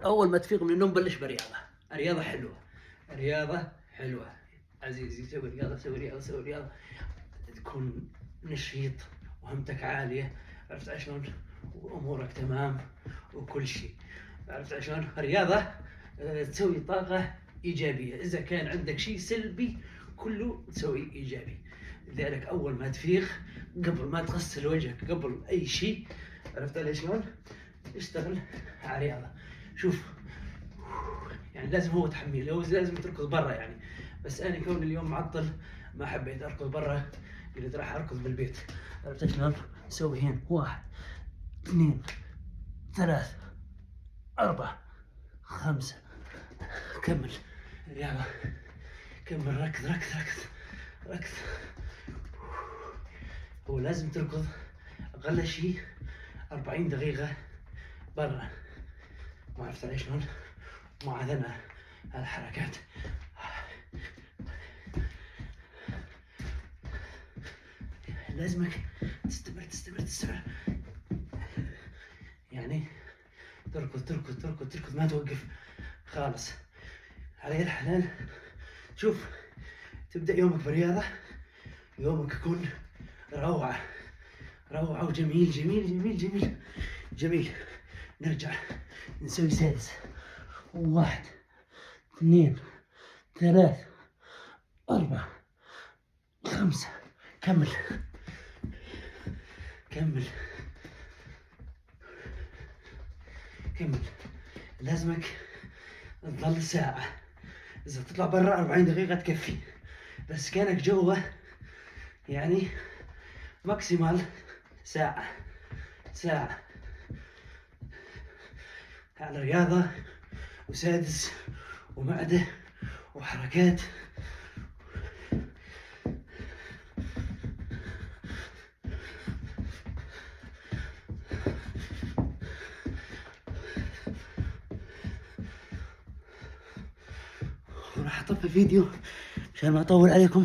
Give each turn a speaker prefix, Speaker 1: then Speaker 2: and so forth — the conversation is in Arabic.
Speaker 1: اول ما تفيق من النوم بلش برياضه. الرياضه حلوه، الرياضه حلوه. عزيزي سوي رياضه، سوي رياضه، سوي رياضه، تكون نشيط وهمتك عاليه. عرفت شلون؟ وامورك تمام وكل شيء. عرفت شلون؟ الرياضه تسوي طاقه ايجابيه. اذا كان عندك شيء سلبي كله تسوي ايجابي. لذلك اول ما تفيق، قبل ما تغسل وجهك، قبل اي شيء، عرفت علي شلون؟ اشتغل على رياضه. شوف، يعني لازم هو تحميه، لازم تركض برا يعني. بس انا كون اليوم معطل ما حبيت اركض برا، قلت راح اركض بالبيت. عرفت شلون؟ سوي هنا 1 2 3 4 5. كمل رياضة، كمل، ركض ركض ركض ركض. هو لازم تركض اقل شيء 40 دقيقة برا. ما عرفت علي شلون؟ مع ذنا الحركات. لازمك تستمر تستمر تستمر، يعني تركض تركض تركض تركض، ما توقف خالص. علي الحلال، شوف، تبدأ يومك برياضة، يومك يكون روعة روعة وجميل جميل جميل جميل جميل. نرجع نسوي سادس. 1 2 3 4 5. كمل كمل كمل. لازمك تظل ساعة. إذا تطلع برا 40 دقيقة تكفي، بس كانك جوا يعني ماكسيمال ساعة. ساعة على رياضة وسادس ومعدة وحركات. وراح اطفي فيديو عشان ما اطول عليكم.